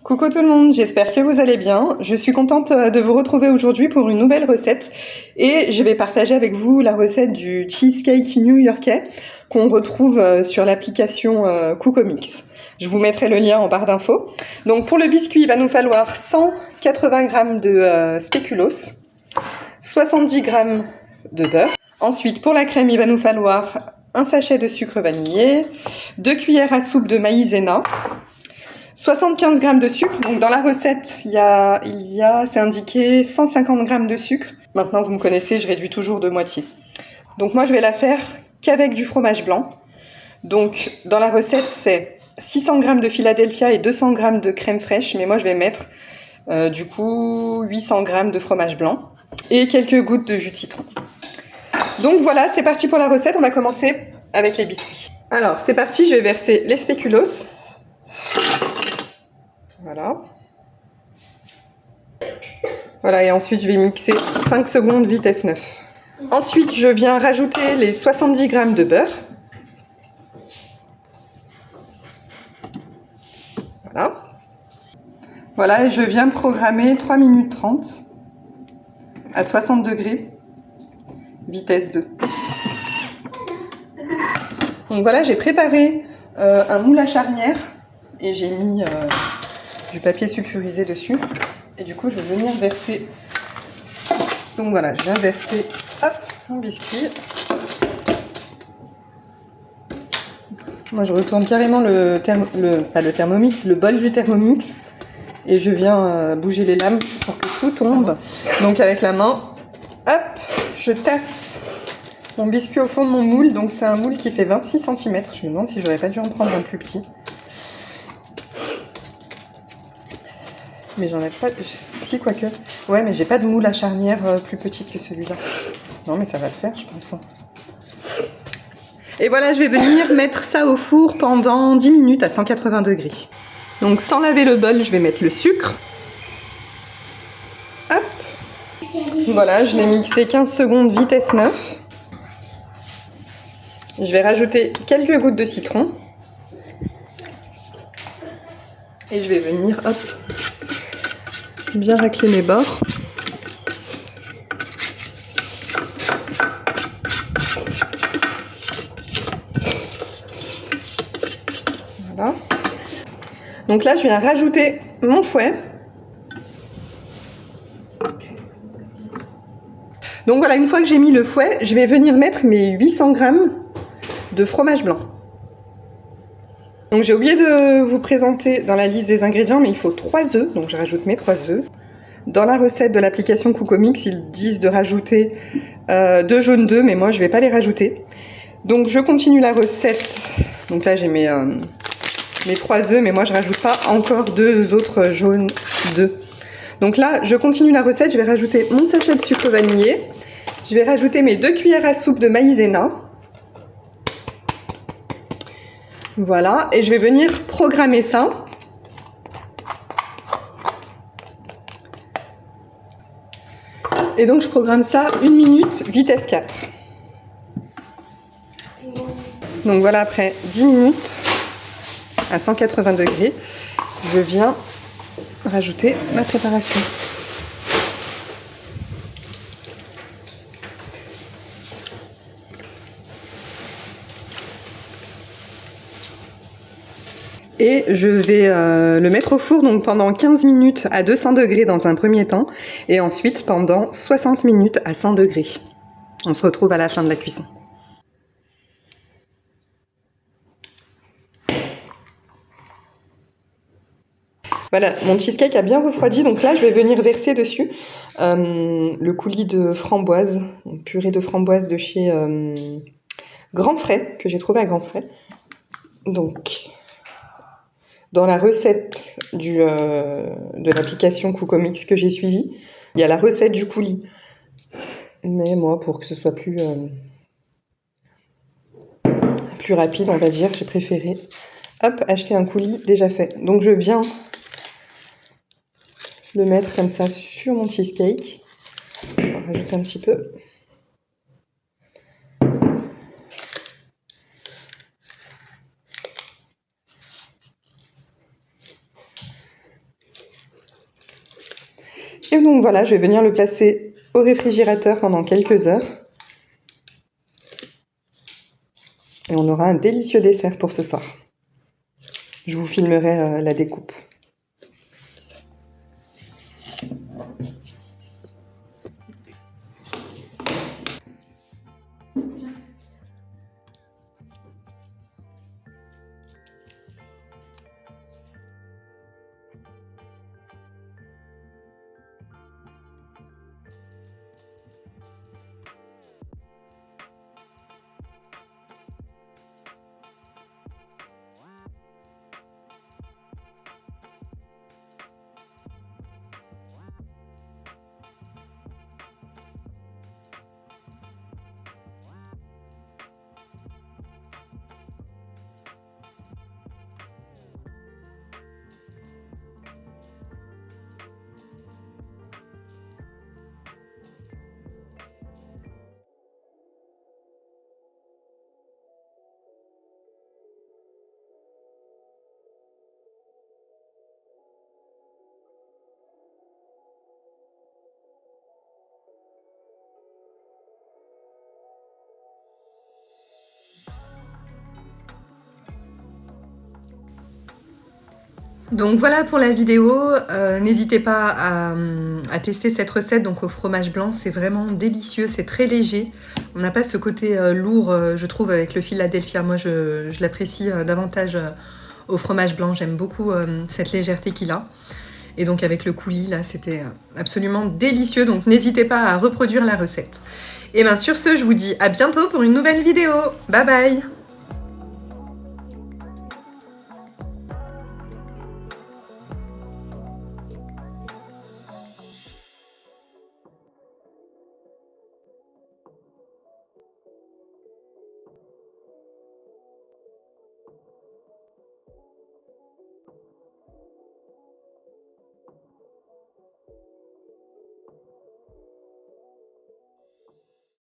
Coucou tout le monde, j'espère que vous allez bien. Je suis contente de vous retrouver aujourd'hui pour une nouvelle recette et je vais partager avec vous la recette du cheesecake new-yorkais qu'on retrouve sur l'application Cookomix. Je vous mettrai le lien en barre d'infos. Donc pour le biscuit, il va nous falloir 180 g de spéculoos, 70 g de beurre. Ensuite pour la crème, il va nous falloir un sachet de sucre vanillé, 2 cuillères à soupe de maïzena, 75 g de sucre. Donc dans la recette, c'est indiqué 150 g de sucre. Maintenant, vous me connaissez, je réduis toujours de moitié. Donc moi, je vais la faire qu'avec du fromage blanc. Donc dans la recette, c'est 600 g de Philadelphia et 200 g de crème fraîche. Mais moi, je vais mettre du coup 800 g de fromage blanc et quelques gouttes de jus de citron. Donc voilà, c'est parti pour la recette. On va commencer avec les biscuits. Alors, c'est parti, je vais verser les spéculoos. Voilà, et ensuite je vais mixer 5 secondes vitesse 9. Ensuite, je viens rajouter les 70 g de beurre. Voilà, et je viens programmer 3 minutes 30 à 60 degrés, vitesse 2. Donc voilà, j'ai préparé un moule à charnière et j'ai mis du papier sulfurisé dessus. Et du coup, je vais venir verser. Donc voilà, je viens verser mon biscuit. Moi, je retourne carrément le Thermomix, le bol du Thermomix. Et je viens bouger les lames pour que tout tombe. Donc avec la main, hop, je tasse mon biscuit au fond de mon moule. Donc c'est un moule qui fait 26 cm. Je me demande si j'aurais pas dû en prendre un plus petit. Mais j'en ai pas... Si, quoique. Ouais, mais j'ai pas de moule à charnière plus petite que celui-là. Non, mais ça va le faire, je pense. Et voilà, je vais venir mettre ça au four pendant 10 minutes à 180 degrés. Donc sans laver le bol, je vais mettre le sucre. Hop. Voilà, je l'ai mixé 15 secondes vitesse 9. Je vais rajouter quelques gouttes de citron. Et je vais venir, hop, bien racler mes bords. Voilà. Donc là, je viens rajouter mon fouet. Donc voilà, une fois que j'ai mis le fouet, je vais venir mettre mes 800 g de fromage blanc. Donc j'ai oublié de vous présenter dans la liste des ingrédients, mais il faut 3 œufs, donc je rajoute mes 3 œufs. Dans la recette de l'application Cookomix, ils disent de rajouter 2 jaunes d'œufs, mais moi je ne vais pas les rajouter. Donc je continue la recette. Donc là j'ai mes 3 œufs, mais moi je rajoute pas encore 2 autres jaunes d'œufs. Donc là je continue la recette, je vais rajouter mon sachet de sucre vanillé. Je vais rajouter mes 2 cuillères à soupe de maïzena. Voilà, et je vais venir programmer ça. Et donc je programme ça 1 minute, vitesse 4. Donc voilà, après 10 minutes à 180 degrés, je viens rajouter ma préparation. Et je vais le mettre au four donc pendant 15 minutes à 200 degrés dans un premier temps et ensuite pendant 60 minutes à 100 degrés. On se retrouve à la fin de la cuisson. Voilà, mon cheesecake a bien refroidi, donc là je vais venir verser dessus le coulis de framboise, une purée de framboise de chez Grand Frais, que j'ai trouvé à Grand Frais. Donc, dans la recette de l'application Cookomix que j'ai suivie, il y a la recette du coulis. Mais moi, pour que ce soit plus rapide, on va dire, j'ai préféré acheter un coulis déjà fait. Donc je viens le mettre comme ça sur mon cheesecake. Je vais en rajouter un petit peu. Et donc voilà, je vais venir le placer au réfrigérateur pendant quelques heures. Et on aura un délicieux dessert pour ce soir. Je vous filmerai la découpe. Donc voilà pour la vidéo, n'hésitez pas à tester cette recette donc au fromage blanc, c'est vraiment délicieux, c'est très léger. On n'a pas ce côté lourd, je trouve, avec le Philadelphia. Moi, je l'apprécie davantage au fromage blanc, j'aime beaucoup cette légèreté qu'il a. Et donc avec le coulis, là, c'était absolument délicieux, donc n'hésitez pas à reproduire la recette. Et bien sur ce, je vous dis à bientôt pour une nouvelle vidéo. Bye bye!